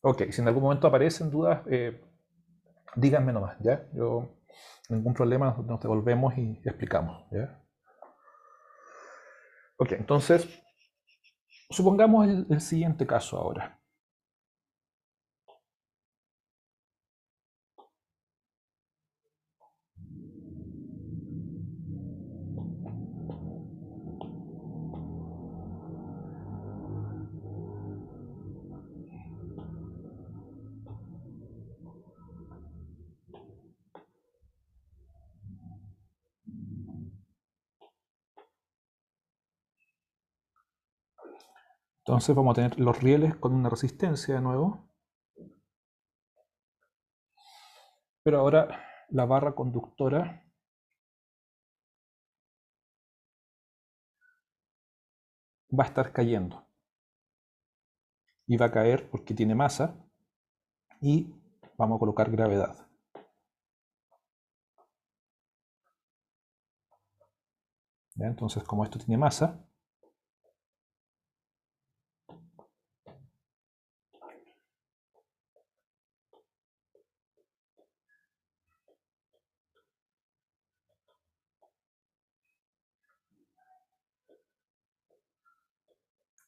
Ok, si en algún momento aparecen dudas, díganme nomás, ¿ya? Yo, ningún problema, nos devolvemos y explicamos, ¿ya? Ok, entonces, supongamos el siguiente caso ahora. Entonces vamos a tener los rieles con una resistencia de nuevo, pero ahora la barra conductora va a estar cayendo y va a caer porque tiene masa y vamos a colocar gravedad. ¿Ya? Entonces, como esto tiene masa,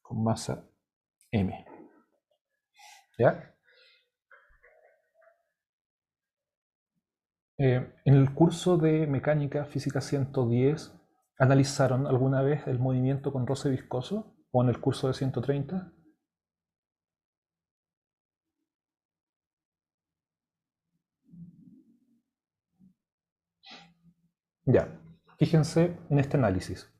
con masa m. ¿Ya? En el curso de Mecánica Física 110, ¿analizaron alguna vez el movimiento con roce viscoso? ¿O en el curso de 130? Ya, fíjense en este análisis.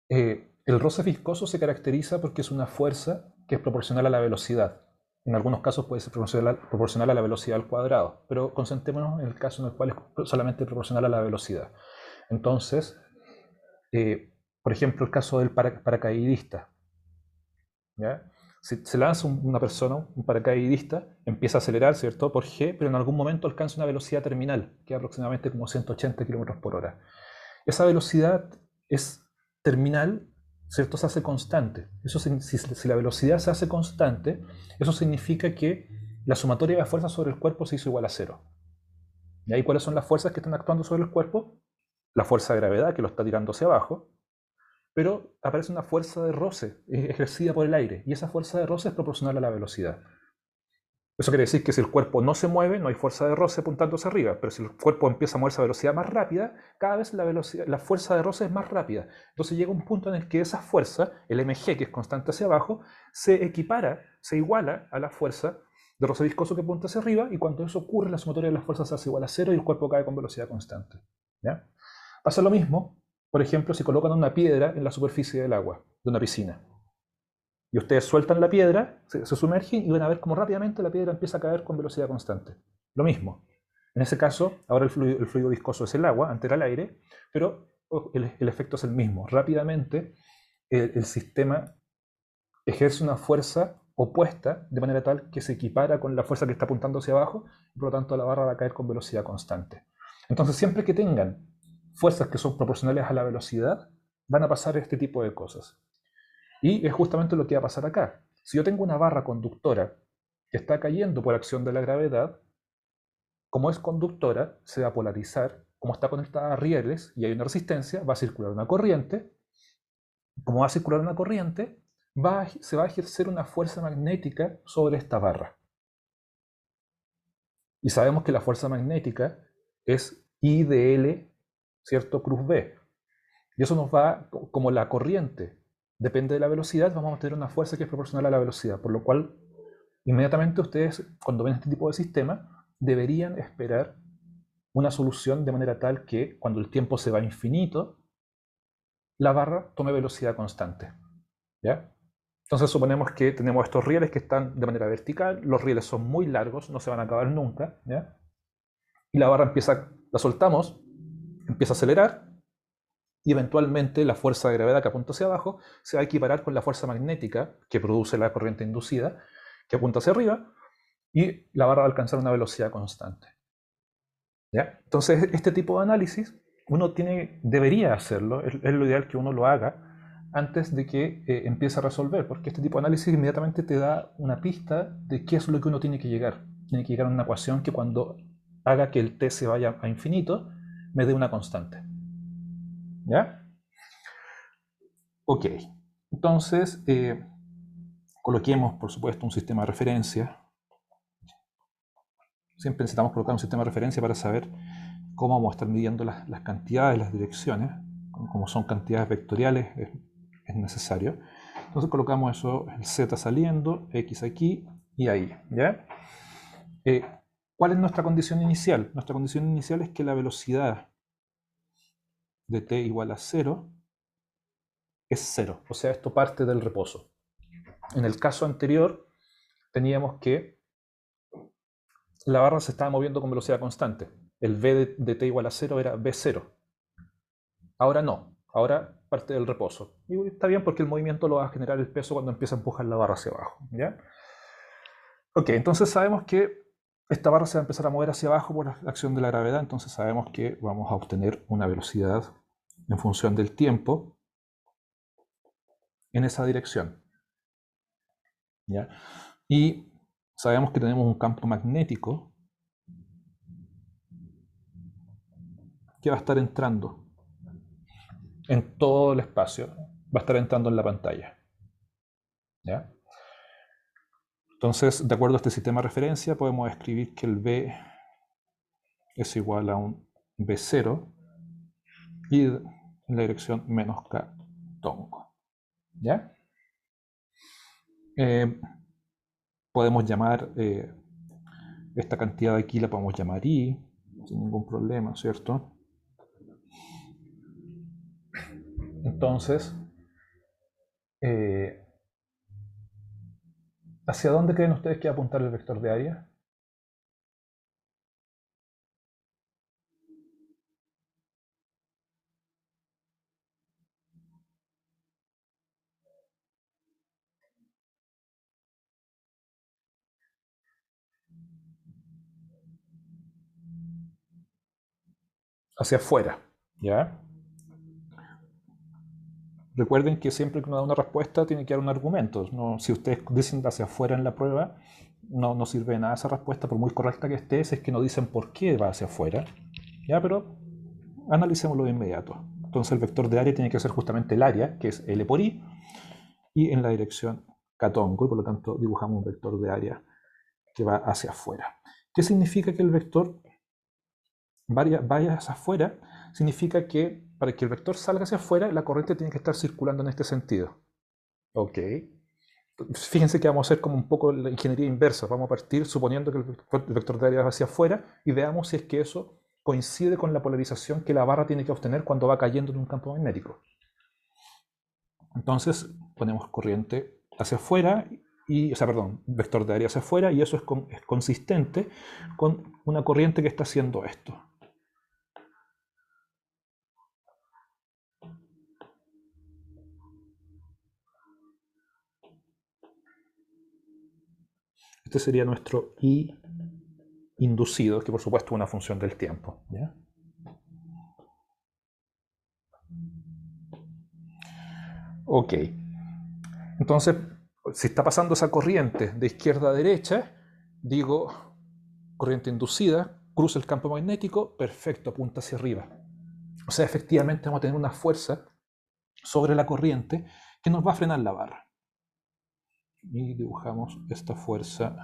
El roce viscoso se caracteriza porque es una fuerza que es proporcional a la velocidad. En algunos casos puede ser proporcional a la velocidad al cuadrado, pero concentrémonos en el caso en el cual es solamente proporcional a la velocidad. Entonces, por ejemplo, el caso del paracaidista. ¿Ya? Si se lanza una persona, un paracaidista, empieza a acelerar, ¿cierto? Por G, pero en algún momento alcanza una velocidad terminal, que es aproximadamente como 180 km por hora. Esa velocidad es terminal, ¿cierto? Se hace constante. Eso, si la velocidad se hace constante, eso significa que la sumatoria de fuerzas sobre el cuerpo se hizo igual a cero. ¿Y ahí cuáles son las fuerzas que están actuando sobre el cuerpo? La fuerza de gravedad que lo está tirando hacia abajo, pero aparece una fuerza de roce ejercida por el aire, y esa fuerza de roce es proporcional a la velocidad. Eso quiere decir que si el cuerpo no se mueve, no hay fuerza de roce apuntando hacia arriba, pero si el cuerpo empieza a moverse a velocidad más rápida, cada vez la fuerza de roce es más rápida. Entonces llega un punto en el que esa fuerza, el mg, que es constante hacia abajo, se equipara, se iguala a la fuerza de roce viscoso que apunta hacia arriba, y cuando eso ocurre, la sumatoria de las fuerzas se hace igual a cero y el cuerpo cae con velocidad constante. ¿Ya? Pasa lo mismo, por ejemplo, si colocan una piedra en la superficie del agua, de una piscina. Y ustedes sueltan la piedra, se sumergen y van a ver cómo rápidamente la piedra empieza a caer con velocidad constante. Lo mismo. En ese caso, ahora el fluido viscoso es el agua, antes era el aire, pero el efecto es el mismo. Rápidamente el sistema ejerce una fuerza opuesta de manera tal que se equipara con la fuerza que está apuntando hacia abajo y por lo tanto la barra va a caer con velocidad constante. Entonces, siempre que tengan fuerzas que son proporcionales a la velocidad, van a pasar este tipo de cosas. Y es justamente lo que va a pasar acá. Si yo tengo una barra conductora que está cayendo por acción de la gravedad, como es conductora, se va a polarizar. Como está conectada a rieles y hay una resistencia, va a circular una corriente. Como va a circular una corriente, se va a ejercer una fuerza magnética sobre esta barra. Y sabemos que la fuerza magnética es I de L, ¿cierto? Cruz B. Y eso nos va, como la corriente depende de la velocidad, vamos a tener una fuerza que es proporcional a la velocidad, por lo cual inmediatamente ustedes, cuando ven este tipo de sistema, deberían esperar una solución de manera tal que cuando el tiempo se va a infinito, la barra tome velocidad constante. ¿Ya? Entonces suponemos que tenemos estos rieles que están de manera vertical, los rieles son muy largos, no se van a acabar nunca, ¿ya? Y la barra empieza, la soltamos, empieza a acelerar, y eventualmente la fuerza de gravedad que apunta hacia abajo se va a equiparar con la fuerza magnética que produce la corriente inducida, que apunta hacia arriba, y la barra va a alcanzar una velocidad constante. ¿Ya? Entonces, este tipo de análisis uno debería hacerlo, es lo ideal que uno lo haga antes de que empiece a resolver, porque este tipo de análisis inmediatamente te da una pista de qué es lo que uno tiene que llegar. Tiene que llegar a una ecuación que cuando haga que el t se vaya a infinito, me dé una constante. ¿Ya? Ok. Entonces, coloquemos, por supuesto, un sistema de referencia. Siempre necesitamos colocar un sistema de referencia para saber cómo vamos a estar midiendo las cantidades, las direcciones. Como son cantidades vectoriales, es necesario. Entonces colocamos eso, el z saliendo, x aquí y ahí. ¿Ya? ¿Cuál es nuestra condición inicial? Nuestra condición inicial es que la velocidad de t igual a 0 es 0. O sea, esto parte del reposo. En el caso anterior, teníamos que la barra se estaba moviendo con velocidad constante. El v de t igual a 0 era v0. Ahora no. Ahora parte del reposo. Y está bien porque el movimiento lo va a generar el peso cuando empieza a empujar la barra hacia abajo. ¿Ya? Ok, entonces sabemos que esta barra se va a empezar a mover hacia abajo por la acción de la gravedad. Entonces sabemos que vamos a obtener una velocidad en función del tiempo en esa dirección. ¿Ya? Y sabemos que tenemos un campo magnético que va a estar entrando en todo el espacio, va a estar entrando en la pantalla. ¿Ya? Entonces, de acuerdo a este sistema de referencia, podemos escribir que el V es igual a un V0 y en la dirección menos K tongo. ¿Ya? Podemos llamar esta cantidad de aquí, la podemos llamar I, sin ningún problema, ¿cierto? Entonces, ¿hacia dónde creen ustedes que va a apuntar el vector de área? Hacia afuera. ¿Ya? Recuerden que siempre que uno da una respuesta tiene que dar un argumento. No, si ustedes dicen hacia afuera en la prueba, no sirve de nada esa respuesta, por muy correcta que esté, si es que no dicen por qué va hacia afuera. ¿Ya? Pero analicémoslo de inmediato. Entonces el vector de área tiene que ser justamente el área, que es L por I, y en la dirección catongo, y por lo tanto dibujamos un vector de área que va hacia afuera. ¿Qué significa que el vector vaya hacia afuera? Significa que para que el vector salga hacia afuera, la corriente tiene que estar circulando en este sentido. Ok. Fíjense que vamos a hacer como un poco la ingeniería inversa. Vamos a partir suponiendo que el vector de área va hacia afuera y veamos si es que eso coincide con la polarización que la barra tiene que obtener cuando va cayendo en un campo magnético. Entonces ponemos corriente hacia afuera, vector de área hacia afuera, y eso es consistente con una corriente que está haciendo esto. Este sería nuestro I inducido, que por supuesto es una función del tiempo. ¿Ya? Ok. Entonces, si está pasando esa corriente de izquierda a derecha, digo, corriente inducida, cruza el campo magnético, perfecto, apunta hacia arriba. O sea, efectivamente vamos a tener una fuerza sobre la corriente que nos va a frenar la barra. Y dibujamos esta fuerza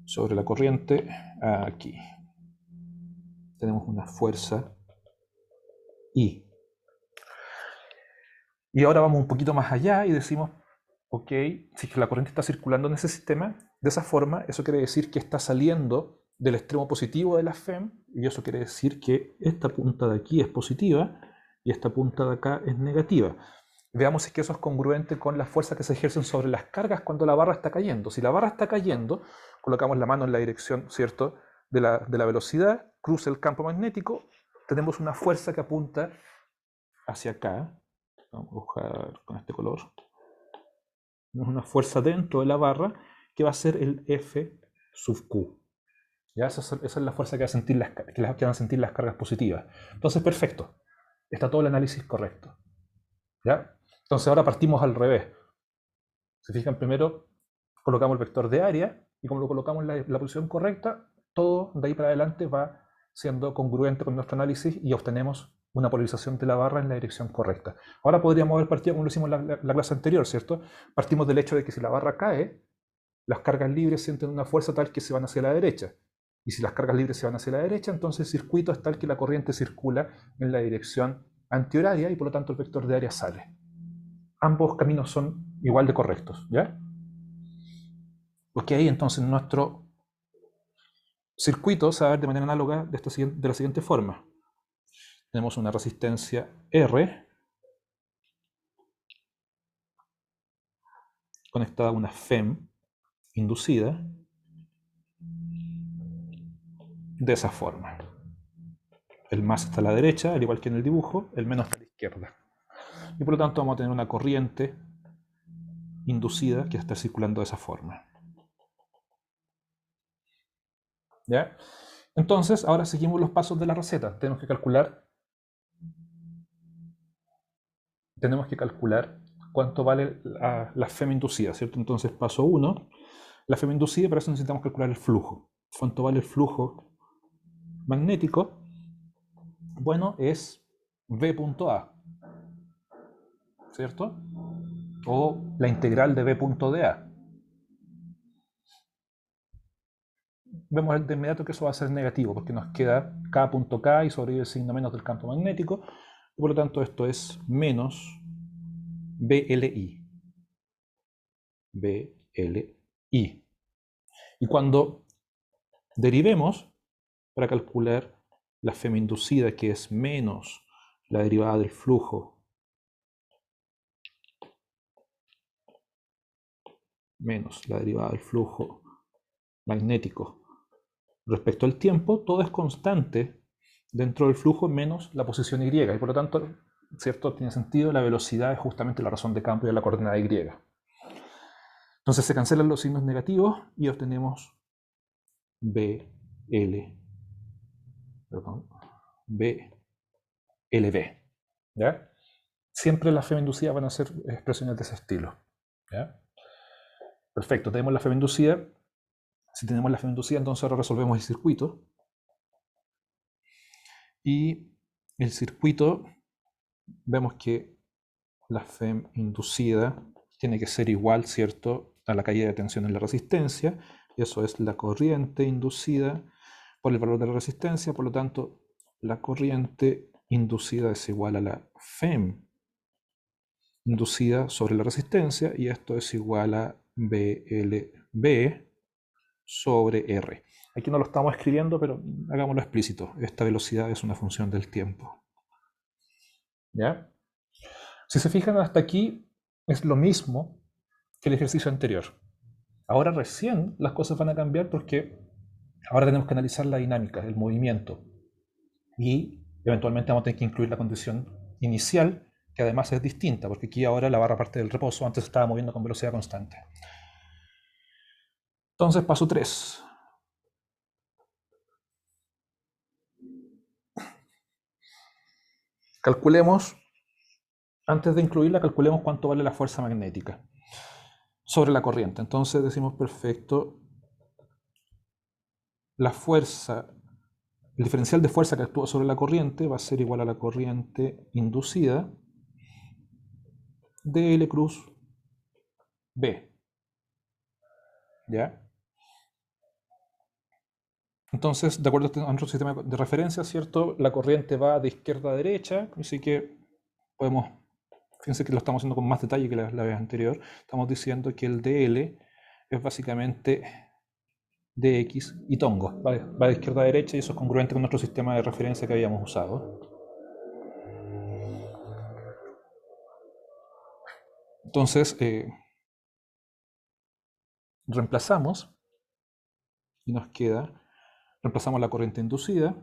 sobre la corriente aquí. Tenemos una fuerza I. Y ahora vamos un poquito más allá y decimos, ok, si la corriente está circulando en ese sistema, de esa forma, eso quiere decir que está saliendo del extremo positivo de la FEM, y eso quiere decir que esta punta de aquí es positiva y esta punta de acá es negativa. Veamos si es que eso es congruente con las fuerzas que se ejercen sobre las cargas cuando la barra está cayendo. Si la barra está cayendo, colocamos la mano en la dirección, ¿cierto?, de la velocidad, cruza el campo magnético, tenemos una fuerza que apunta hacia acá. Vamos a buscar con este color. Tenemos una fuerza dentro de la barra que va a ser el F sub Q. ¿Ya? Esa es la fuerza que, que van a sentir las cargas positivas. Entonces, perfecto. Está todo el análisis correcto. ¿Ya? Entonces ahora partimos al revés. Se fijan, primero colocamos el vector de área y como lo colocamos en la posición correcta, todo de ahí para adelante va siendo congruente con nuestro análisis y obtenemos una polarización de la barra en la dirección correcta. Ahora podríamos haber partido como lo hicimos en la clase anterior, ¿cierto? Partimos del hecho de que si la barra cae, las cargas libres sienten una fuerza tal que se van hacia la derecha. Y si las cargas libres se van hacia la derecha, entonces el circuito es tal que la corriente circula en la dirección antihoraria y por lo tanto el vector de área sale. Ambos caminos son igual de correctos, ¿ya? Ok, entonces nuestro circuito se va a ver de manera análoga de la siguiente forma. Tenemos una resistencia R conectada a una FEM inducida de esa forma. El más está a la derecha, al igual que en el dibujo, el menos está a la izquierda. Y por lo tanto vamos a tener una corriente inducida que está circulando de esa forma. ¿Ya? Entonces, ahora seguimos los pasos de la receta. Tenemos que calcular cuánto vale la FEM inducida, ¿cierto? Entonces, paso 1, la FEM inducida, para eso necesitamos calcular el flujo. ¿Cuánto vale el flujo magnético? Bueno, es V.A, ¿cierto? O la integral de V.dA. Vemos de inmediato que eso va a ser negativo, porque nos queda K.K y sobrevive el signo menos del campo magnético, y por lo tanto esto es menos BLI. BLI. Y cuando derivemos para calcular la FEM inducida, que es menos la derivada del flujo menos la derivada del flujo magnético respecto al tiempo, todo es constante dentro del flujo menos la posición y, y por lo tanto, ¿cierto? Tiene sentido, la velocidad es justamente la razón de cambio de la coordenada y. Entonces se cancelan los signos negativos y obtenemos BLB. ¿Ya? Siempre las FEM inducidas van a ser expresiones de ese estilo. ¿Ya? Perfecto, tenemos la FEM inducida. Si tenemos la FEM inducida, entonces ahora resolvemos el circuito. Y el circuito, vemos que la FEM inducida tiene que ser igual, ¿cierto?, a la caída de tensión en la resistencia. Eso es la corriente inducida por el valor de la resistencia. Por lo tanto, la corriente inducida es igual a la FEM inducida sobre la resistencia, y esto es igual a BLB sobre R. Aquí no lo estamos escribiendo, pero hagámoslo explícito. Esta velocidad es una función del tiempo. ¿Ya? Si se fijan hasta aquí, es lo mismo que el ejercicio anterior. Ahora recién las cosas van a cambiar porque ahora tenemos que analizar la dinámica, el movimiento. Y eventualmente vamos a tener que incluir la condición inicial, que además es distinta, porque aquí ahora la barra parte del reposo, antes estaba moviendo con velocidad constante. Entonces, paso 3. Calculemos, antes de incluirla, calculemos cuánto vale la fuerza magnética sobre la corriente. Entonces decimos, perfecto, la fuerza, el diferencial de fuerza que actúa sobre la corriente va a ser igual a la corriente inducida de L cruz B. ¿Ya? Entonces, de acuerdo a nuestro sistema de referencia, ¿cierto? La corriente va de izquierda a derecha, así que podemos, fíjense que lo estamos haciendo con más detalle que la vez anterior. Estamos diciendo que el dl es básicamente dx y tongo, va de izquierda a derecha, y eso es congruente con nuestro sistema de referencia que habíamos usado. Entonces, reemplazamos y nos queda, reemplazamos la corriente inducida.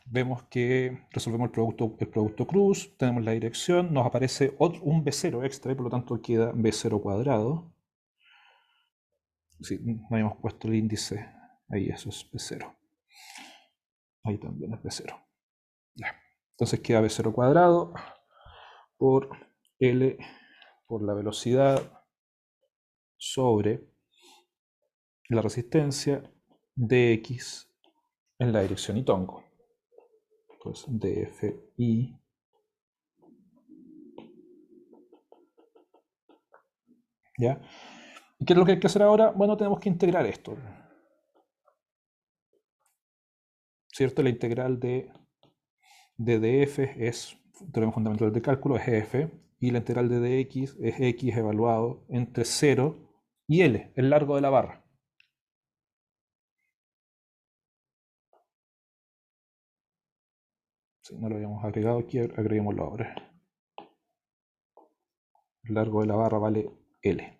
Vemos que resolvemos el producto cruz, tenemos la dirección, nos aparece un B0 extra y por lo tanto queda B0 cuadrado. Sí, no habíamos puesto el índice ahí, eso es B0. Ahí también es B0. Ya. Entonces queda B0 cuadrado por L por la velocidad sobre la resistencia dx en la dirección y tongo. Pues dfi. ¿Ya? ¿Y qué es lo que hay que hacer ahora? Bueno, tenemos que integrar esto. ¿Cierto? La integral de df es, teorema fundamental de cálculo, es f, y la integral de dx es x evaluado entre 0 y L, el largo de la barra. Si no lo habíamos agregado aquí, agreguémoslo ahora. El largo de la barra vale L.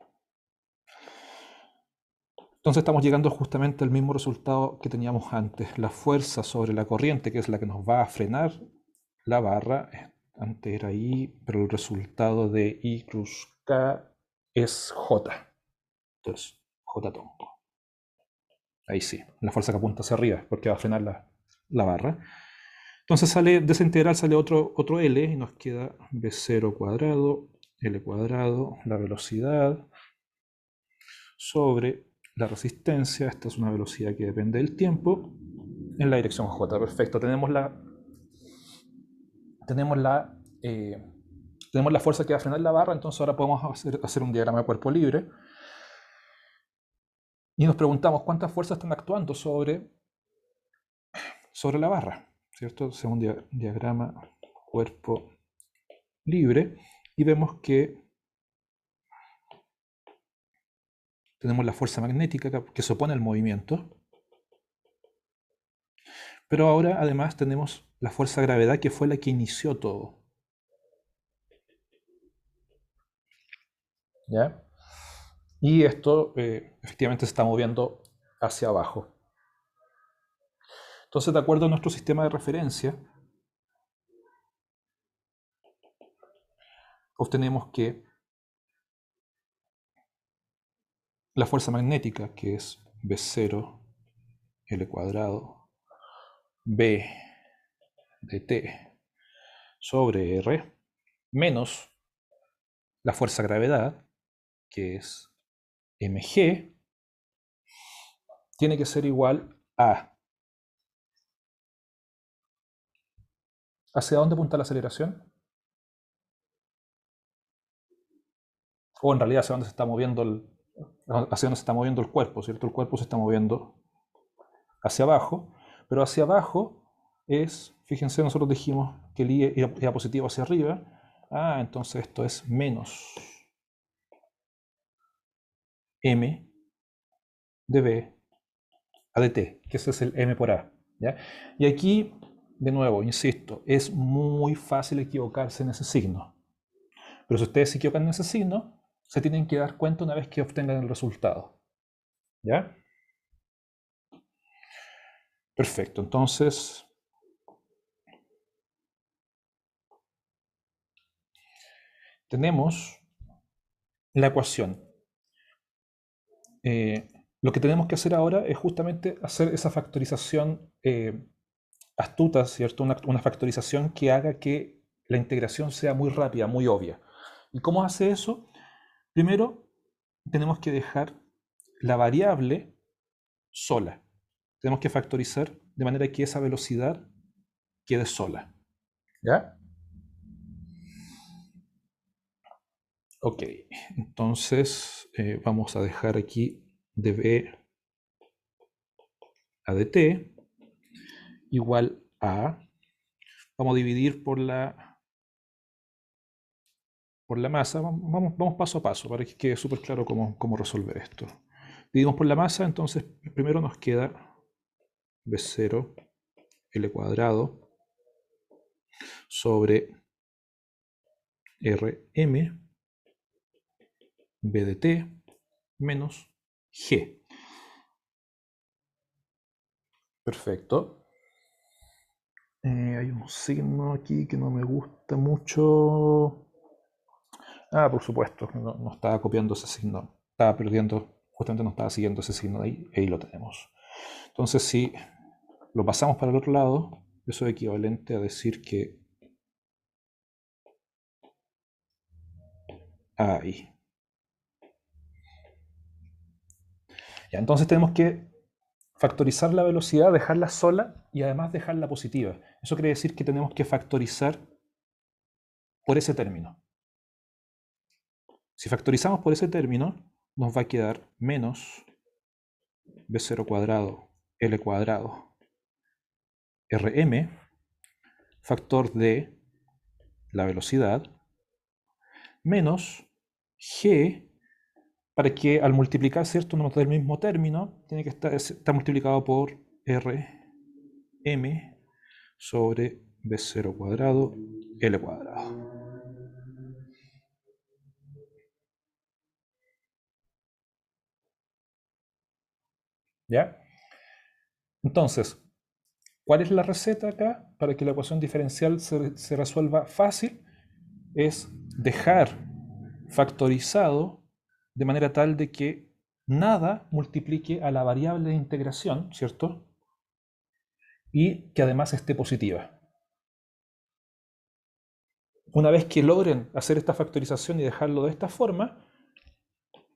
Entonces estamos llegando justamente al mismo resultado que teníamos antes. La fuerza sobre la corriente, que es la que nos va a frenar la barra, antes era I, pero el resultado de I cruz K es J. Entonces, J tongo. Ahí sí, la fuerza que apunta hacia arriba, porque va a frenar la barra. Entonces sale, de esa integral sale otro L y nos queda B0 cuadrado, L cuadrado, la velocidad, sobre la resistencia. Esta es una velocidad que depende del tiempo, en la dirección J. Perfecto, tenemos la fuerza que va a frenar la barra, entonces ahora podemos hacer un diagrama de cuerpo libre. Y nos preguntamos cuántas fuerzas están actuando sobre la barra, ¿cierto? Según diagrama cuerpo libre, y vemos que tenemos la fuerza magnética que se opone al movimiento, pero ahora además tenemos la fuerza gravedad que fue la que inició todo. ¿Ya? Y esto efectivamente se está moviendo hacia abajo. Entonces, de acuerdo a nuestro sistema de referencia, obtenemos que la fuerza magnética, que es B0 L cuadrado B de T sobre R, menos la fuerza gravedad, que es mg, tiene que ser igual a... ¿Hacia dónde apunta la aceleración? O en realidad hacia dónde se está moviendo el cuerpo, ¿cierto? El cuerpo se está moviendo hacia abajo, pero hacia abajo es, fíjense, nosotros dijimos que el I era positivo hacia arriba. Entonces esto es menos M de B a de T, que ese es el M por A. ¿Ya? Y aquí, de nuevo, insisto, es muy fácil equivocarse en ese signo. Pero si ustedes se equivocan en ese signo, se tienen que dar cuenta una vez que obtengan el resultado. ¿Ya? Perfecto, entonces tenemos la ecuación. Lo que tenemos que hacer ahora es justamente hacer esa factorización astuta, ¿cierto? Una factorización que haga que la integración sea muy rápida, muy obvia. ¿Y cómo hace eso? Primero, tenemos que dejar la variable sola. Tenemos que factorizar de manera que esa velocidad quede sola. ¿Ya? Ok, entonces vamos a dejar aquí de B a dt igual a... Vamos a dividir por la masa. Vamos paso a paso para que quede súper claro cómo resolver esto. Dividimos por la masa, entonces primero nos queda B0 L cuadrado sobre RM B de T menos G. Perfecto. Hay un signo aquí que no me gusta mucho. Por supuesto, no estaba copiando ese signo. Estaba perdiendo, justamente no estaba siguiendo ese signo de ahí. Ahí lo tenemos. Entonces, si lo pasamos para el otro lado, eso es equivalente a decir que Ahí. Ya, entonces tenemos que factorizar la velocidad, dejarla sola y además dejarla positiva. Eso quiere decir que tenemos que factorizar por ese término. Si factorizamos por ese término, nos va a quedar menos b0 cuadrado L cuadrado Rm, factor de la velocidad, menos G, para que al multiplicar, ¿cierto?, nos dé el mismo término, tiene que estar multiplicado por Rm sobre b0 cuadrado L cuadrado. ¿Ya? Entonces, ¿cuál es la receta acá para que la ecuación diferencial se resuelva fácil? Es dejar factorizado de manera tal de que nada multiplique a la variable de integración, ¿cierto? Y que además esté positiva. Una vez que logren hacer esta factorización y dejarlo de esta forma,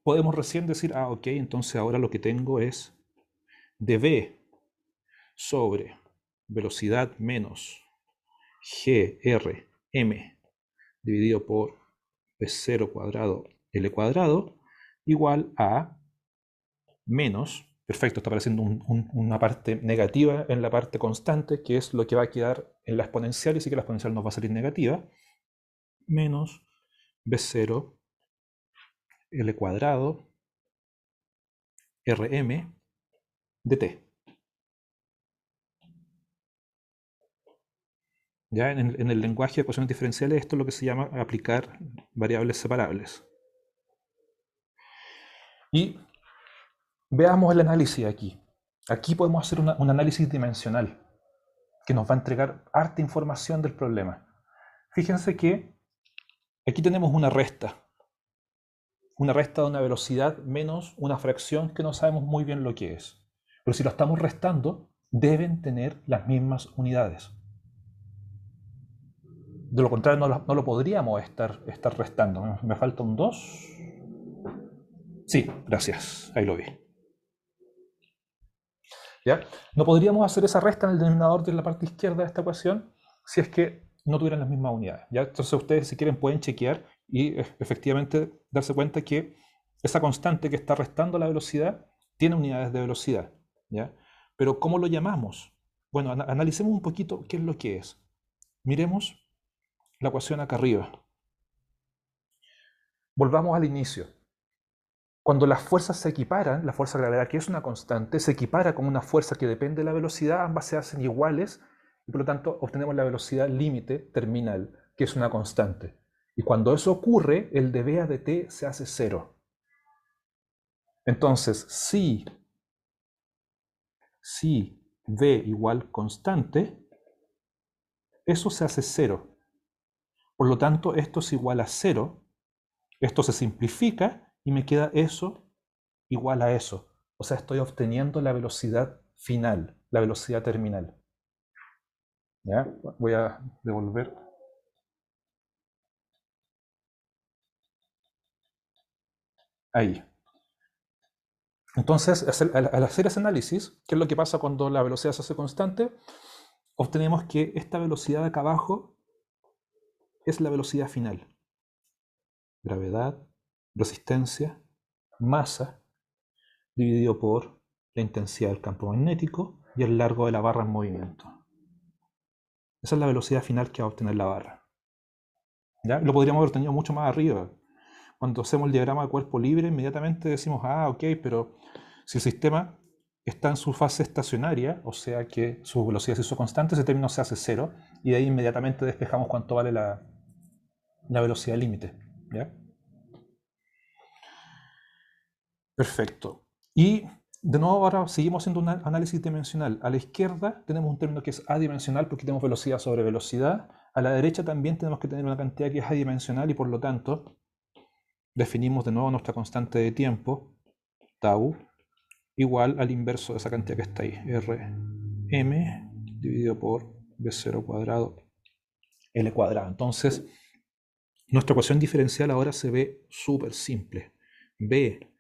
podemos recién decir, ah, ok, entonces ahora lo que tengo es dv sobre velocidad menos grm dividido por b0 cuadrado L cuadrado igual a menos, perfecto, está apareciendo una parte negativa en la parte constante, que es lo que va a quedar en la exponencial, y sí que la exponencial nos va a salir negativa, menos b0 L cuadrado Rm dt. Ya en el lenguaje de ecuaciones diferenciales esto es lo que se llama aplicar variables separables. Y veamos el análisis aquí. Aquí podemos hacer un análisis dimensional que nos va a entregar harta información del problema. Fíjense que aquí tenemos una resta de una velocidad menos una fracción que no sabemos muy bien lo que es. Pero si lo estamos restando, deben tener las mismas unidades. De lo contrario, no lo podríamos estar restando. Me falta un 2. Sí, gracias. Ahí lo vi. ¿Ya? No podríamos hacer esa resta en el denominador de la parte izquierda de esta ecuación si es que no tuvieran las mismas unidades. ¿Ya? Entonces ustedes, si quieren, pueden chequear y efectivamente darse cuenta que esa constante que está restando la velocidad tiene unidades de velocidad. ¿Ya? Pero ¿cómo lo llamamos? Bueno, analicemos un poquito qué es lo que es. Miremos la ecuación acá arriba. Volvamos al inicio. Cuando las fuerzas se equiparan, la fuerza de gravedad, que es una constante, se equipara con una fuerza que depende de la velocidad, ambas se hacen iguales y por lo tanto obtenemos la velocidad límite terminal, que es una constante. Y cuando eso ocurre, el dv a dt se hace cero. Entonces, si v igual constante, eso se hace cero. Por lo tanto, esto es igual a cero. Esto se simplifica y me queda eso igual a eso. O sea, estoy obteniendo la velocidad final, la velocidad terminal. ¿Ya? Voy a devolver. Ahí. Entonces, al hacer ese análisis, ¿qué es lo que pasa cuando la velocidad se hace constante? Obtenemos que esta velocidad de acá abajo es la velocidad final. Gravedad, resistencia, masa, dividido por la intensidad del campo magnético y el largo de la barra en movimiento. Esa es la velocidad final que va a obtener la barra. ¿Ya? Lo podríamos haber tenido mucho más arriba. Cuando hacemos el diagrama de cuerpo libre, inmediatamente decimos, ah, ok, pero si el sistema está en su fase estacionaria, o sea que su velocidad se hizo constante, ese término se hace cero, y de ahí inmediatamente despejamos cuánto vale la velocidad límite. ¿Ya? Perfecto. Y de nuevo ahora seguimos haciendo un análisis dimensional. A la izquierda tenemos un término que es adimensional porque tenemos velocidad sobre velocidad. A la derecha también tenemos que tener una cantidad que es adimensional y por lo tanto definimos de nuevo nuestra constante de tiempo, tau, igual al inverso de esa cantidad que está ahí, Rm dividido por b0 cuadrado L cuadrado. Entonces, Nuestra ecuación diferencial ahora se ve súper simple. B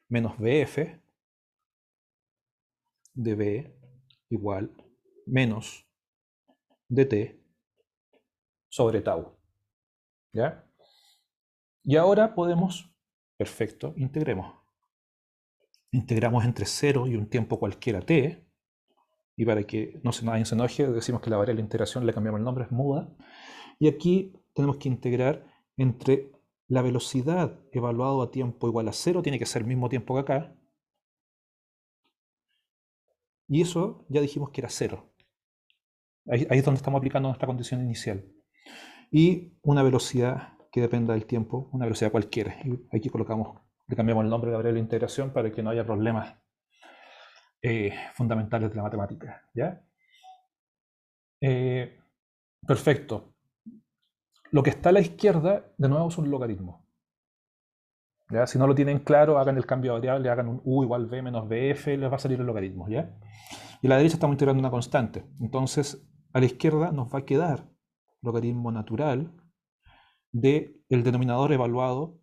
menos BF de B igual menos dt sobre tau. ¿Ya? Y ahora podemos, perfecto, integremos. Integramos entre 0 y un tiempo cualquiera t, y para que nadie se enoje, decimos que la variable de integración le cambiamos el nombre, es muda. Y aquí tenemos que integrar entre la velocidad evaluado a tiempo igual a 0, tiene que ser el mismo tiempo que acá, y eso ya dijimos que era 0. Ahí es donde estamos aplicando nuestra condición inicial. Y una velocidad que dependa del tiempo, una velocidad cualquiera. Y aquí le cambiamos el nombre de la variable de integración para que no haya problemas fundamentales de la matemática. ¿Ya? Perfecto. Lo que está a la izquierda, de nuevo, es un logaritmo. ¿Ya? Si no lo tienen claro, hagan el cambio de variable, hagan un u igual b menos bf, les va a salir el logaritmo. ¿Ya? Y a la derecha estamos integrando una constante. Entonces, a la izquierda nos va a quedar logaritmo natural del denominador evaluado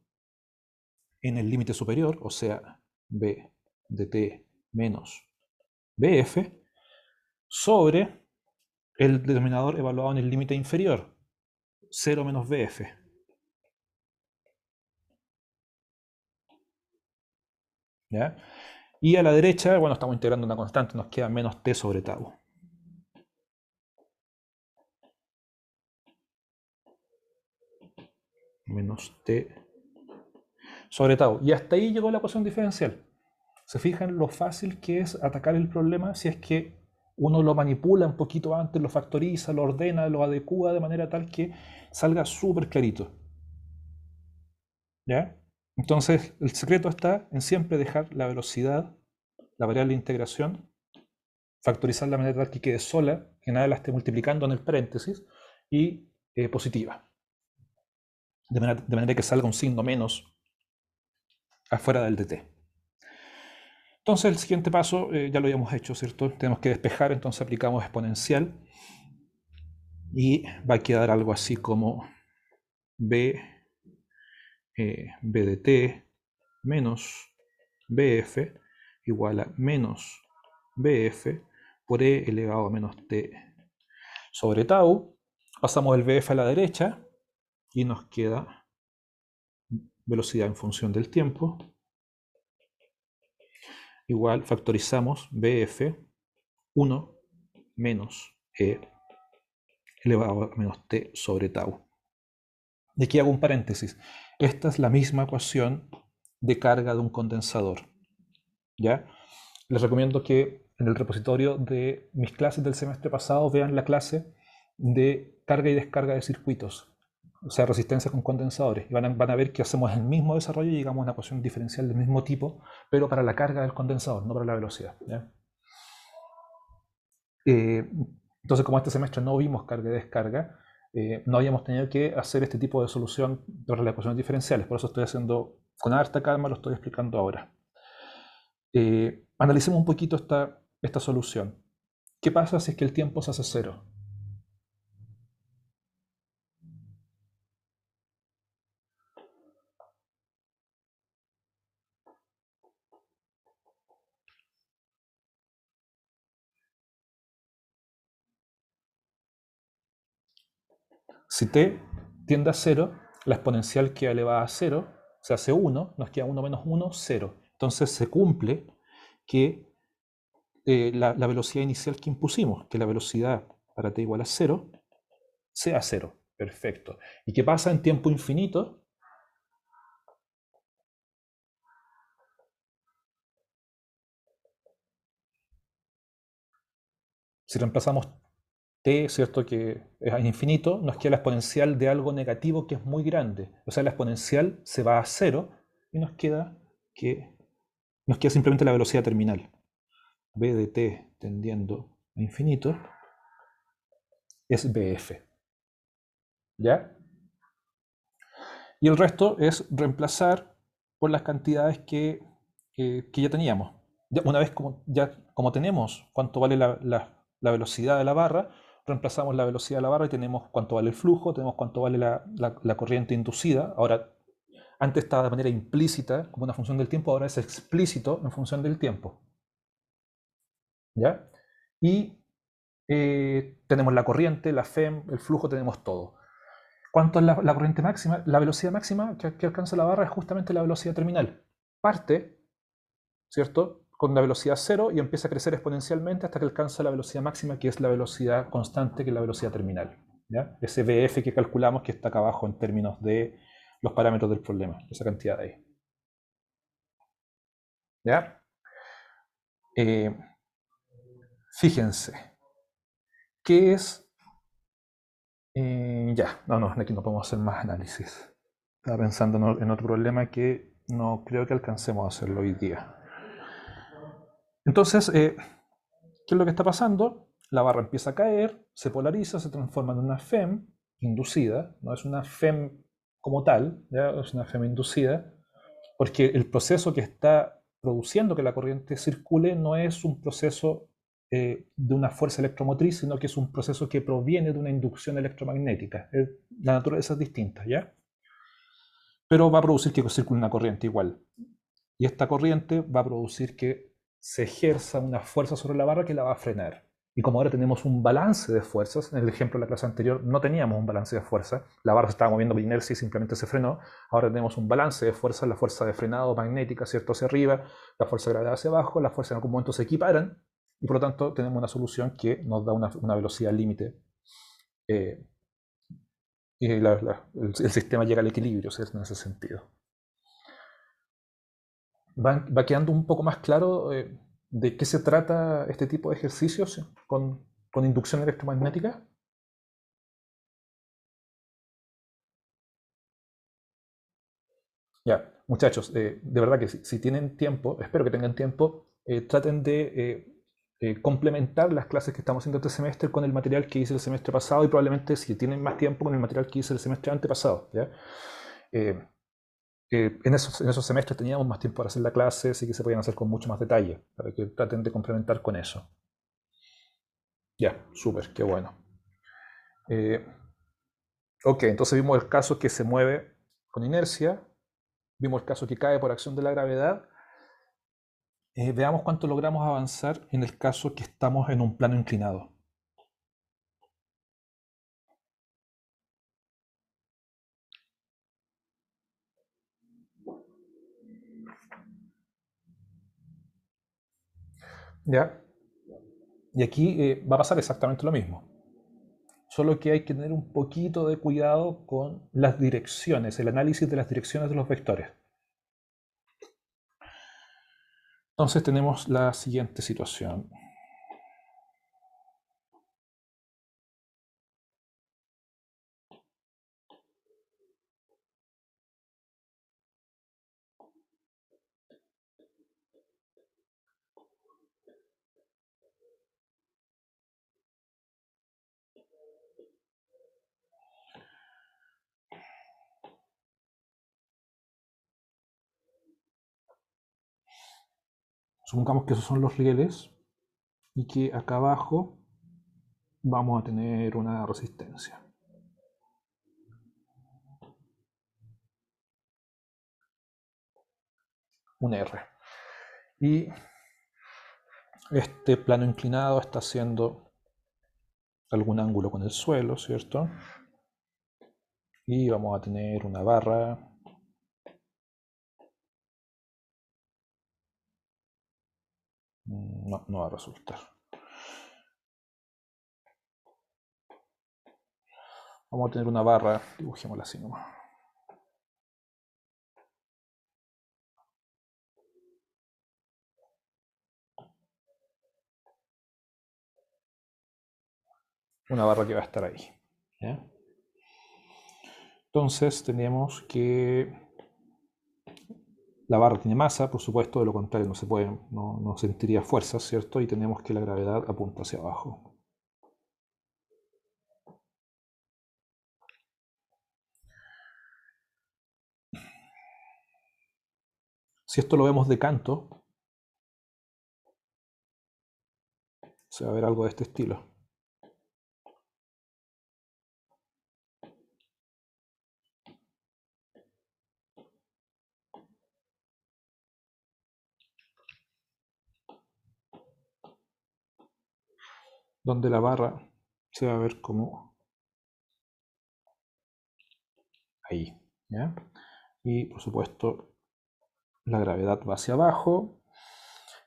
en el límite superior, o sea, b de t menos bf, sobre el denominador evaluado en el límite inferior, 0 menos bf. ¿Ya? Y a la derecha, bueno, estamos integrando una constante, nos queda menos t sobre tau. Menos t sobre tau. Y hasta ahí llegó la ecuación diferencial. ¿Se fijan lo fácil que es atacar el problema si es que uno lo manipula un poquito antes, lo factoriza, lo ordena, lo adecua de manera tal que salga súper clarito? ¿Ya? Entonces, el secreto está en siempre dejar la velocidad, la variable de integración, factorizarla de manera tal que quede sola, que nada la esté multiplicando en el paréntesis, y positiva. De manera que salga un signo menos afuera del dt. Entonces, el siguiente paso ya lo habíamos hecho, ¿cierto? Tenemos que despejar, entonces aplicamos exponencial y va a quedar algo así como b de t menos bf igual a menos bf por e elevado a menos t sobre tau. Pasamos el bf a la derecha y nos queda velocidad en función del tiempo igual, factorizamos bf 1 menos e elevado a menos t sobre tau. Y aquí hago un paréntesis. Esta es la misma ecuación de carga de un condensador. ¿Ya? Les recomiendo que en el repositorio de mis clases del semestre pasado vean la clase de carga y descarga de circuitos, o sea, resistencia con condensadores. Y van a ver que hacemos el mismo desarrollo y llegamos a una ecuación diferencial del mismo tipo, pero para la carga del condensador, no para la velocidad. ¿Ya? Entonces, como este semestre no vimos carga y descarga, no habíamos tenido que hacer este tipo de solución para las ecuaciones diferenciales. Por eso estoy haciendo con harta calma, lo estoy explicando ahora. Analicemos un poquito esta solución. ¿Qué pasa si es que el tiempo se hace cero? Si t tiende a 0, la exponencial queda elevada a 0, se hace 1, nos queda 1 menos 1, 0. Entonces se cumple que la velocidad inicial que impusimos, que la velocidad para t igual a 0, sea 0. Perfecto. ¿Y qué pasa en tiempo infinito? Si reemplazamos t, ¿cierto?, que es infinito, nos queda la exponencial de algo negativo que es muy grande. O sea, la exponencial se va a 0 y nos queda simplemente la velocidad terminal. B de t tendiendo a infinito es bf. ¿Ya? Y el resto es reemplazar por las cantidades que ya teníamos. Una vez como tenemos cuánto vale la velocidad de la barra, reemplazamos la velocidad de la barra y tenemos cuánto vale el flujo, tenemos cuánto vale la corriente inducida. Ahora, antes estaba de manera implícita como una función del tiempo, ahora es explícito en función del tiempo. ¿Ya? Y tenemos la corriente, la FEM, el flujo, tenemos todo. ¿Cuánto es la corriente máxima? La velocidad máxima que alcanza la barra es justamente la velocidad terminal. Parte, ¿cierto?, con la velocidad cero y empieza a crecer exponencialmente hasta que alcanza la velocidad máxima, que es la velocidad constante, que es la velocidad terminal. ¿Ya? Ese VF que calculamos, que está acá abajo en términos de los parámetros del problema, esa cantidad de ahí. ¿Ya? Fíjense, ¿qué es? Ya, no, aquí no podemos hacer más análisis. Estaba pensando en otro problema que no creo que alcancemos a hacerlo hoy día. Entonces, ¿qué es lo que está pasando? La barra empieza a caer, se polariza, se transforma en una FEM inducida, no es una FEM como tal, ¿ya? Es una FEM inducida, porque el proceso que está produciendo que la corriente circule no es un proceso de una fuerza electromotriz, sino que es un proceso que proviene de una inducción electromagnética. La naturaleza es distinta, ¿ya? Pero va a producir que circule una corriente igual. Y esta corriente va a producir que se ejerza una fuerza sobre la barra que la va a frenar. Y como ahora tenemos un balance de fuerzas, en el ejemplo de la clase anterior no teníamos un balance de fuerza, la barra se estaba moviendo por inercia y simplemente se frenó, ahora tenemos un balance de fuerzas, la fuerza de frenado magnética, ¿cierto?, hacia arriba, la fuerza de gravedad hacia abajo, las fuerzas en algún momento se equiparan, y por lo tanto tenemos una solución que nos da una velocidad límite, y el sistema llega al equilibrio, ¿sí?, en ese sentido. Va quedando un poco más claro de qué se trata este tipo de ejercicios con inducción electromagnética. Ya, muchachos, de verdad que si tienen tiempo, espero que tengan tiempo, traten de complementar las clases que estamos haciendo este semestre con el material que hice el semestre pasado y probablemente si tienen más tiempo con el material que hice el semestre antepasado. ¿Ya? Eh, en esos semestres teníamos más tiempo para hacer la clase, así que se podían hacer con mucho más detalle, para que traten de complementar con eso. Ya, súper, qué bueno. Ok, entonces vimos el caso que se mueve con inercia, vimos el caso que cae por acción de la gravedad. Veamos cuánto logramos avanzar en el caso que estamos en un plano inclinado. ¿Ya? Y aquí va a pasar exactamente lo mismo. Solo que hay que tener un poquito de cuidado con las direcciones, el análisis de las direcciones de los vectores. Entonces tenemos la siguiente situación. Supongamos que esos son los rieles y que acá abajo vamos a tener una resistencia. Un R. Y este plano inclinado está haciendo algún ángulo con el suelo, ¿cierto? Y vamos a tener una barra no va a resultar. Vamos a tener una barra, dibujémosla así nomás. Una barra que va a estar ahí. ¿Ya? Entonces tenemos que la barra tiene masa, por supuesto, de lo contrario no se puede, no sentiría fuerzas, ¿cierto? Y tenemos que la gravedad apunta hacia abajo. Si esto lo vemos de canto, se va a ver algo de este estilo. donde la barra se va a ver como ahí, ¿ya? Y por supuesto la gravedad va hacia abajo.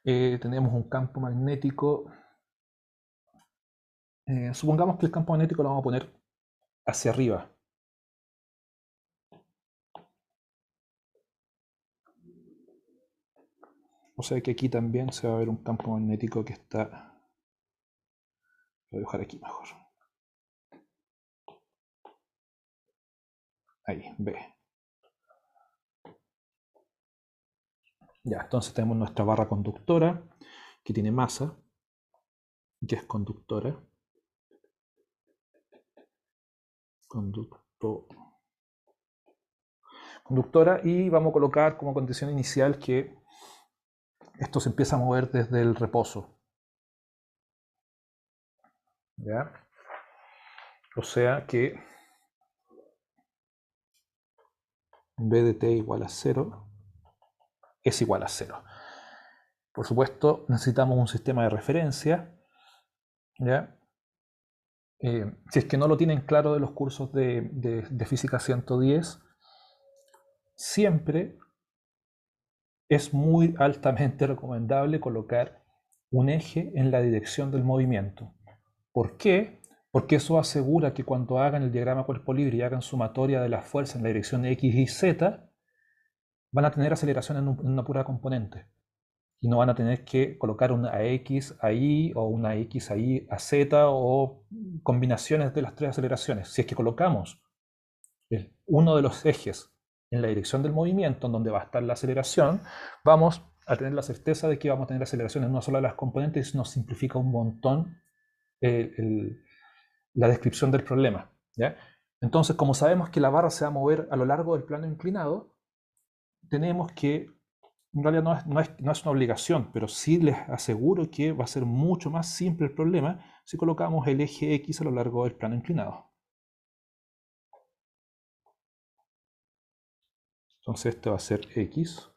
Tenemos un campo magnético. Supongamos que el campo magnético lo vamos a poner hacia arriba. O sea que aquí también se va a ver un campo magnético que está... Lo voy a dejar aquí mejor. Ahí, B. Ya, entonces tenemos nuestra barra conductora, que tiene masa, que es conductora. Conductora, y vamos a colocar como condición inicial que esto se empieza a mover desde el reposo. ¿Ya? O sea que B de t igual a 0 es igual a 0. Por supuesto, necesitamos un sistema de referencia. ¿Ya? Si es que no lo tienen claro de los cursos de Física 110, siempre es muy altamente recomendable colocar un eje en la dirección del movimiento. ¿Por qué? Porque eso asegura que cuando hagan el diagrama cuerpo libre y hagan sumatoria de las fuerzas en la dirección de X y Z, van a tener aceleración en una pura componente. Y no van a tener que colocar una X ahí o una X ahí a Z o combinaciones de las tres aceleraciones. Si es que colocamos uno de los ejes en la dirección del movimiento, en donde va a estar la aceleración, vamos a tener la certeza de que vamos a tener aceleración en una sola de las componentes y eso nos simplifica un montón la descripción del problema. ¿Ya? Entonces, como sabemos que la barra se va a mover a lo largo del plano inclinado, tenemos que, en realidad no es una obligación, pero sí les aseguro que va a ser mucho más simple el problema si colocamos el eje X a lo largo del plano inclinado. Entonces este va a ser X.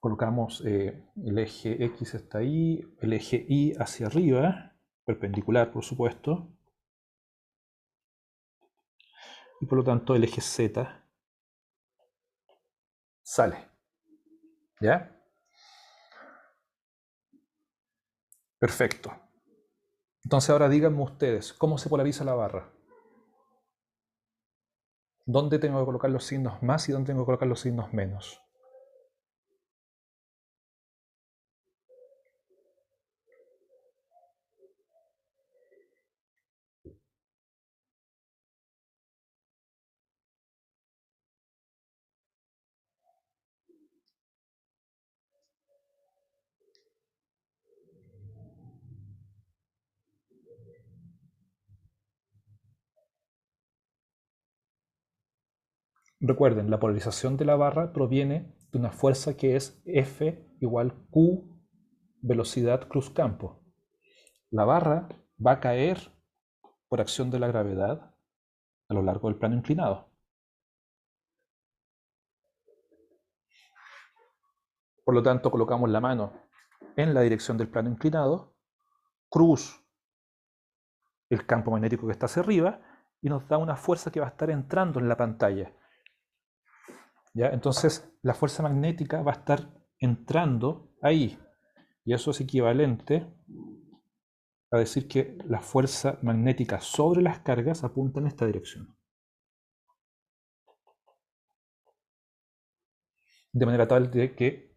Colocamos el eje X está ahí, el eje Y hacia arriba, perpendicular por supuesto, y por lo tanto el eje Z sale. ¿Ya? Perfecto. Entonces ahora díganme ustedes, ¿cómo se polariza la barra? ¿Dónde tengo que colocar los signos más y dónde tengo que colocar los signos menos? Recuerden, la polarización de la barra proviene de una fuerza que es F igual Q velocidad cruz campo. La barra va a caer por acción de la gravedad a lo largo del plano inclinado. Por lo tanto, colocamos la mano en la dirección del plano inclinado, cruz el campo magnético que está hacia arriba, y nos da una fuerza que va a estar entrando en la pantalla. ¿Ya? Entonces, la fuerza magnética va a estar entrando ahí. Y eso es equivalente a decir que la fuerza magnética sobre las cargas apunta en esta dirección. De manera tal de que,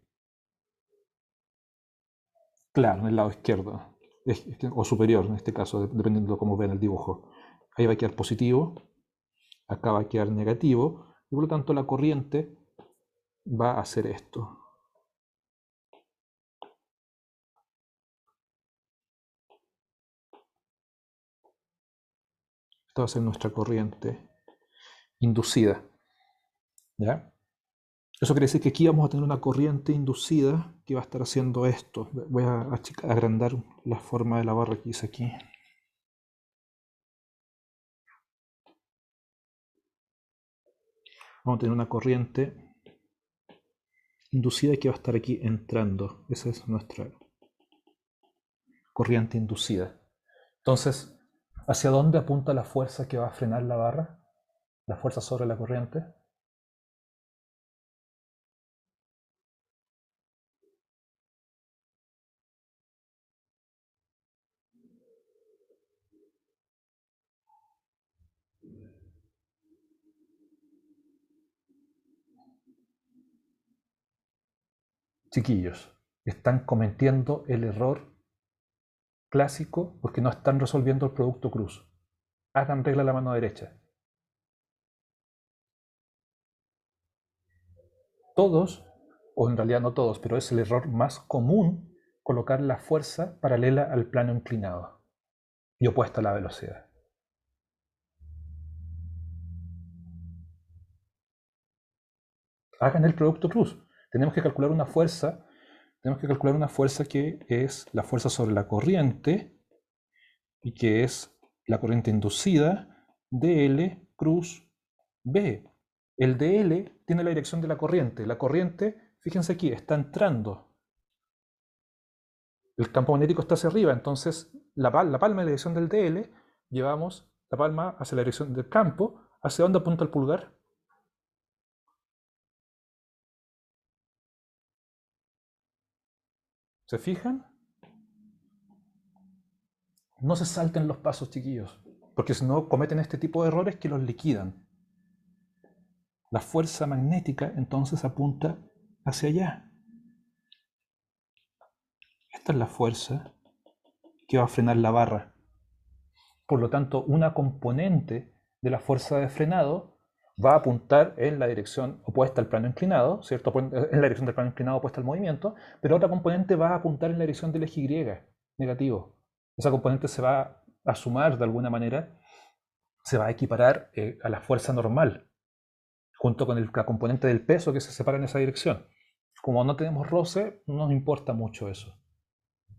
claro, en el lado izquierdo, o superior en este caso, dependiendo de cómo vean el dibujo, ahí va a quedar positivo, acá va a quedar negativo, y por lo tanto la corriente va a hacer esto. Esta va a ser nuestra corriente inducida. ¿Ya? Eso quiere decir que aquí vamos a tener una corriente inducida que va a estar haciendo esto. Voy a agrandar la forma de la barra que hice aquí. Vamos a tener una corriente inducida que va a estar aquí entrando. Esa es nuestra corriente inducida. Entonces, ¿hacia dónde apunta la fuerza que va a frenar la barra? La fuerza sobre la corriente. Chiquillos, están cometiendo el error clásico porque no están resolviendo el producto cruz. Hagan regla a la mano derecha. Todos, o en realidad no todos, pero es el error más común, colocar la fuerza paralela al plano inclinado y opuesta a la velocidad. Hagan el producto cruz. Tenemos que calcular una fuerza que es la fuerza sobre la corriente y que es la corriente inducida dl cruz B. El dl tiene la dirección de la corriente. La corriente, fíjense aquí, está entrando. El campo magnético está hacia arriba, entonces la palma de la dirección del dl, llevamos la palma hacia la dirección del campo. ¿Hacia dónde apunta el pulgar? ¿Se fijan? No se salten los pasos, chiquillos, porque si no cometen este tipo de errores que los liquidan. La fuerza magnética entonces apunta hacia allá. Esta es la fuerza que va a frenar la barra. Por lo tanto, una componente de la fuerza de frenado va a apuntar en la dirección opuesta al plano inclinado, ¿cierto? En la dirección del plano inclinado opuesta al movimiento, pero otra componente va a apuntar en la dirección del eje Y, negativo. Esa componente se va a sumar de alguna manera, se va a equiparar a la fuerza normal, junto con la componente del peso que se separa en esa dirección. Como no tenemos roce, no nos importa mucho eso.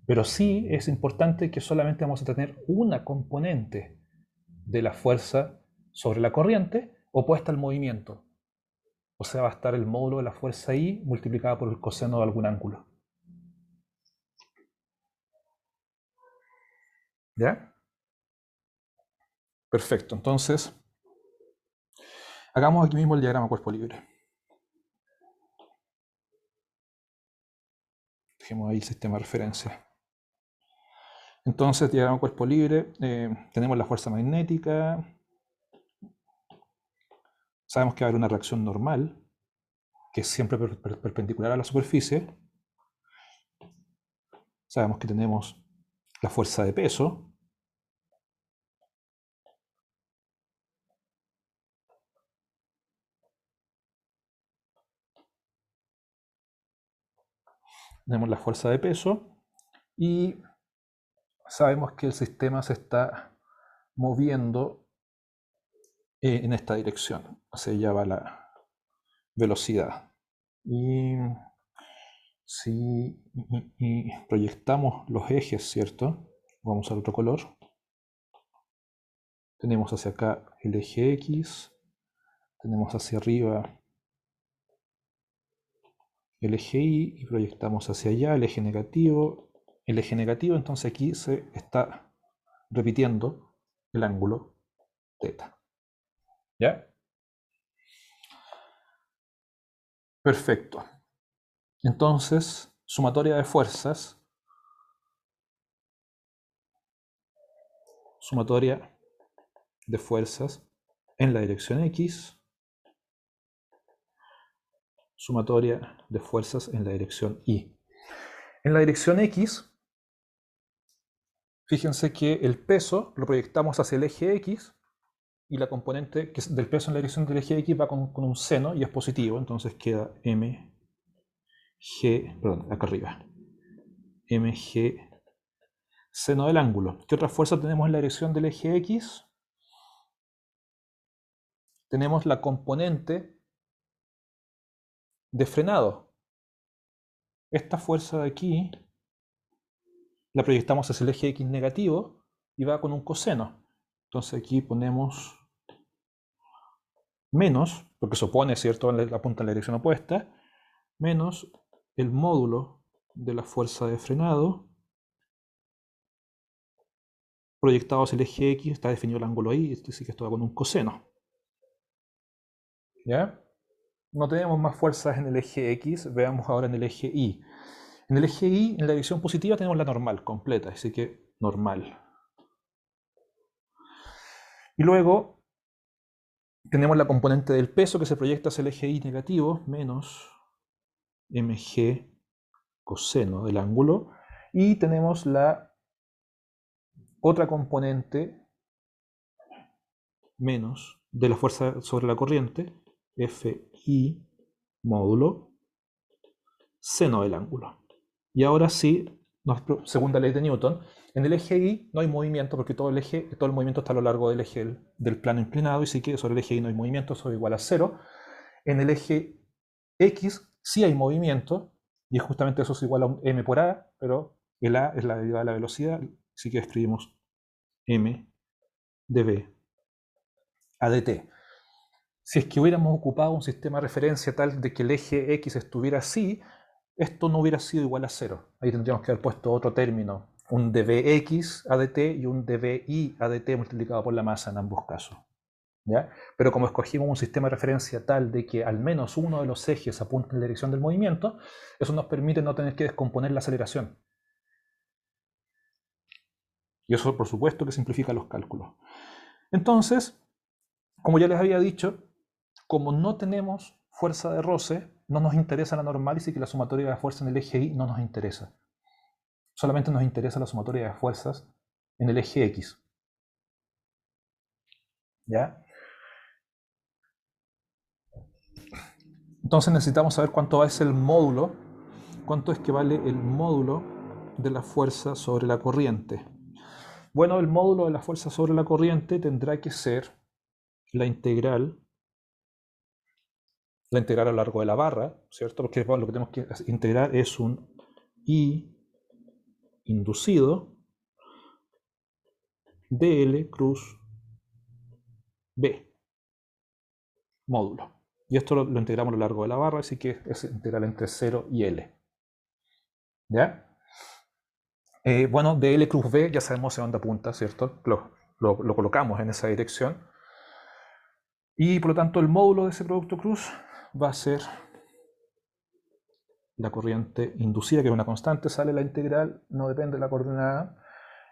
Pero sí es importante que solamente vamos a tener una componente de la fuerza sobre la corriente opuesta al movimiento. O sea, va a estar el módulo de la fuerza I multiplicada por el coseno de algún ángulo. ¿Ya? Perfecto. Entonces, hagamos aquí mismo el diagrama cuerpo libre. Dejemos ahí el sistema de referencia. Entonces, diagrama cuerpo libre, tenemos la fuerza magnética. Sabemos que va a haber una reacción normal, que es siempre perpendicular a la superficie. Sabemos que tenemos la fuerza de peso. Tenemos la fuerza de peso y sabemos que el sistema se está moviendo en esta dirección. Hacia allá va la velocidad. Y si proyectamos los ejes, ¿cierto? Vamos al otro color. Tenemos hacia acá el eje X. Tenemos hacia arriba el eje Y y proyectamos hacia allá el eje negativo. El eje negativo, entonces aquí se está repitiendo el ángulo θ. ¿Ya? Perfecto. Entonces, sumatoria de fuerzas. Sumatoria de fuerzas en la dirección X. Sumatoria de fuerzas en la dirección Y. En la dirección X, fíjense que el peso lo proyectamos hacia el eje X y la componente del peso en la dirección del eje X va con un seno y es positivo, entonces queda mg, perdón, acá arriba, mg seno del ángulo. ¿Qué otra fuerza tenemos en la dirección del eje X? Tenemos la componente de frenado. Esta fuerza de aquí la proyectamos hacia el eje X negativo y va con un coseno. Entonces aquí ponemos menos, porque se opone, ¿cierto?, apunta en la dirección opuesta, menos el módulo de la fuerza de frenado proyectado hacia el eje X, está definido el ángulo ahí, esto sí que esto va con un coseno. ¿Ya? No tenemos más fuerzas en el eje X, veamos ahora en el eje Y. En el eje Y, en la dirección positiva, tenemos la normal completa, así que normal. Y luego tenemos la componente del peso que se proyecta hacia el eje Y negativo, menos mg coseno del ángulo. Y tenemos la otra componente menos de la fuerza sobre la corriente, Fi módulo seno del ángulo. Y ahora sí, segunda ley de Newton, en el eje Y no hay movimiento porque todo el movimiento está a lo largo del eje del plano inclinado, y sí que sobre el eje Y no hay movimiento, eso es igual a 0. En el eje X sí hay movimiento, y justamente eso es igual a un m por a, pero el a es la derivada de la velocidad, así que escribimos m dv a dt. Si es que hubiéramos ocupado un sistema de referencia tal de que el eje X estuviera así, esto no hubiera sido igual a 0. Ahí tendríamos que haber puesto otro término, un dvx a dt y un dvi a dt multiplicado por la masa en ambos casos. ¿Ya? Pero como escogimos un sistema de referencia tal de que al menos uno de los ejes apunta en la dirección del movimiento, eso nos permite no tener que descomponer la aceleración. Y eso, por supuesto, que simplifica los cálculos. Entonces, como ya les había dicho, como no tenemos fuerza de roce, no nos interesa la normal, y sí que la sumatoria de fuerzas en el eje Y no nos interesa. Solamente nos interesa la sumatoria de fuerzas en el eje X. ¿Ya? Entonces necesitamos saber cuánto es el módulo, cuánto es que vale el módulo de la fuerza sobre la corriente. Bueno, el módulo de la fuerza sobre la corriente tendrá que ser la integral a lo largo de la barra, ¿cierto? Porque bueno, lo que tenemos que integrar es un I inducido dl cruz b módulo. Y esto lo integramos a lo largo de la barra, así que es integral entre 0 y L. ¿Ya? Bueno, dl cruz b ya sabemos hacia dónde apunta, ¿cierto? Lo colocamos en esa dirección. Y por lo tanto el módulo de ese producto cruz va a ser la corriente inducida, que es una constante, sale la integral, no depende de la coordenada.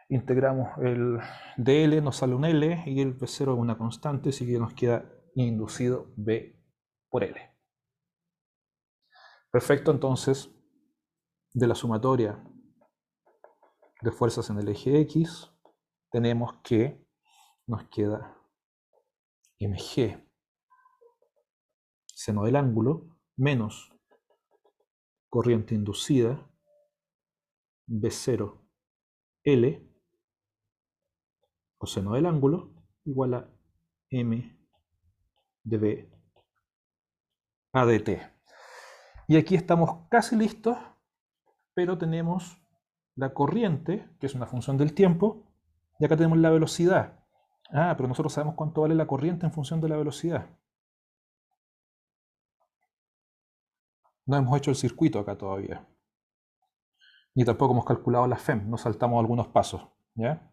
Integramos el dl, nos sale un L, y el V0 es una constante, así que nos queda inducido B por L. Perfecto, entonces, de la sumatoria de fuerzas en el eje X, tenemos que nos queda mg, seno del ángulo, menos corriente inducida, V0 L, coseno del ángulo, igual a m de B a dt. Y aquí estamos casi listos, pero tenemos la corriente, que es una función del tiempo, y acá tenemos la velocidad. Ah, pero nosotros sabemos cuánto vale la corriente en función de la velocidad. No hemos hecho el circuito acá todavía. Ni tampoco hemos calculado la FEM, nos saltamos algunos pasos. ¿Ya?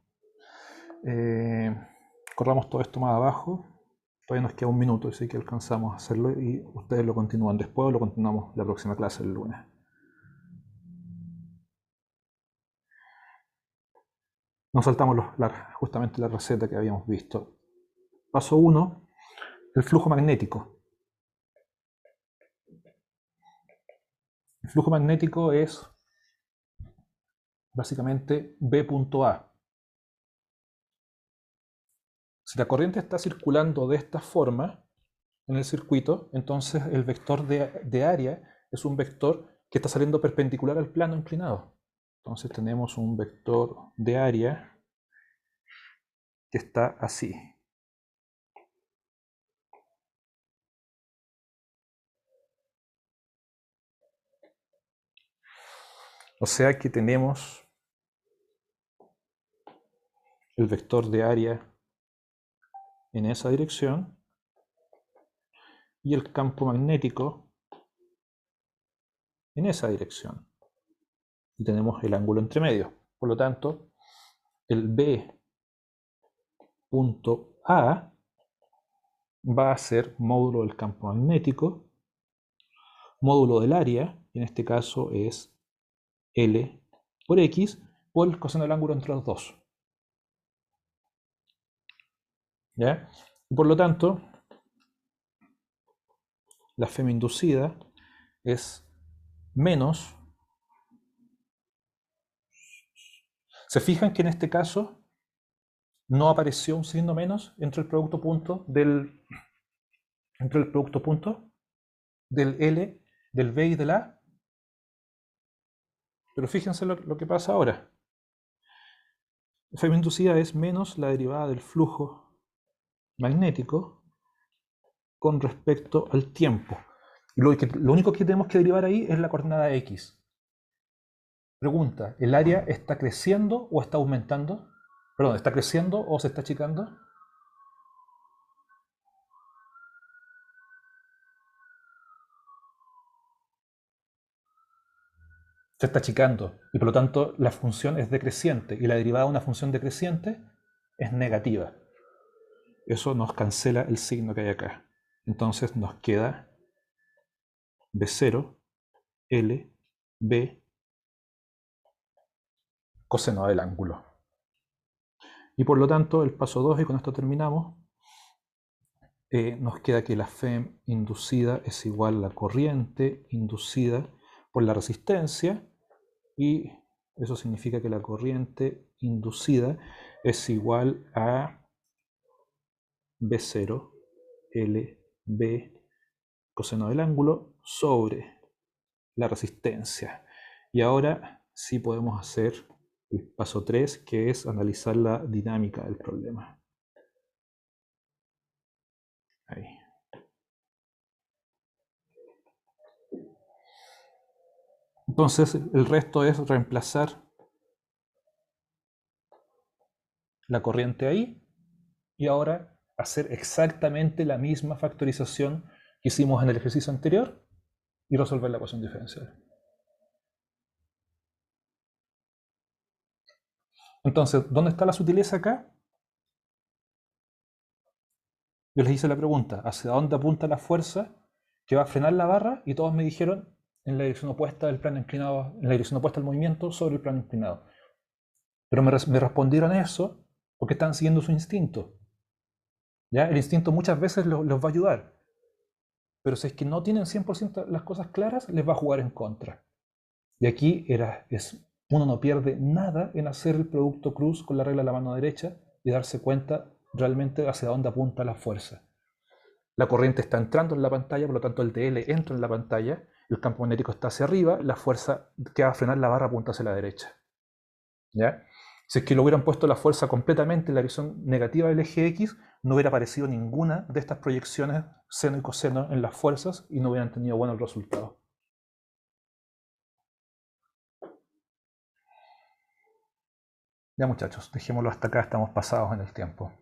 Corramos todo esto más abajo. Todavía nos queda un minuto, así que alcanzamos a hacerlo y ustedes lo continúan después o lo continuamos la próxima clase el lunes. Nos saltamos justamente la receta que habíamos visto. Paso 1, el flujo magnético. El flujo magnético es básicamente B.A. Si la corriente está circulando de esta forma en el circuito, entonces el vector de área es un vector que está saliendo perpendicular al plano inclinado. Entonces tenemos un vector de área que está así. O sea que tenemos el vector de área en esa dirección y el campo magnético en esa dirección. Y tenemos el ángulo entre medio. Por lo tanto, el B punto A va a ser módulo del campo magnético, módulo del área, y en este caso es L por X, por el coseno del ángulo entre los dos. ¿Ya? Y por lo tanto, la FEM inducida es menos. ¿Se fijan que en este caso no apareció un signo menos entre el producto punto del L, del B y del A? Pero fíjense lo que pasa ahora. La FEM inducida es menos la derivada del flujo magnético con respecto al tiempo. Y lo único que tenemos que derivar ahí es la coordenada X. Pregunta, ¿el área está creciendo o está aumentando? Perdón, ¿está creciendo o se está achicando? Se está achicando y por lo tanto la función es decreciente y la derivada de una función decreciente es negativa. Eso nos cancela el signo que hay acá. Entonces nos queda B0, L, B, coseno del ángulo. Y por lo tanto el paso 2, y con esto terminamos, nos queda que la FEM inducida es igual a la corriente inducida por la resistencia, y eso significa que la corriente inducida es igual a B0, L, B, coseno del ángulo, sobre la resistencia. Y ahora sí podemos hacer el paso 3, que es analizar la dinámica del problema. Ahí. Entonces el resto es reemplazar la corriente ahí y ahora hacer exactamente la misma factorización que hicimos en el ejercicio anterior y resolver la ecuación diferencial. Entonces, ¿dónde está la sutileza acá? Yo les hice la pregunta, ¿hacia dónde apunta la fuerza que va a frenar la barra? Y todos me dijeron en la dirección opuesta del plano inclinado, en la dirección opuesta al movimiento sobre el plano inclinado. Pero me respondieron eso porque están siguiendo su instinto. ¿Ya? El instinto muchas veces los va a ayudar, pero si es que no tienen 100% las cosas claras, les va a jugar en contra. Y aquí uno no pierde nada en hacer el producto cruz con la regla de la mano derecha y darse cuenta realmente hacia dónde apunta la fuerza. La corriente está entrando en la pantalla, por lo tanto el DL entra en la pantalla, el campo magnético está hacia arriba, la fuerza que va a frenar la barra apunta hacia la derecha. ¿Ya? Si es que lo hubieran puesto la fuerza completamente en la dirección negativa del eje X, no hubiera aparecido ninguna de estas proyecciones seno y coseno en las fuerzas y no hubieran tenido buenos resultados. Ya muchachos, dejémoslo hasta acá, estamos pasados en el tiempo.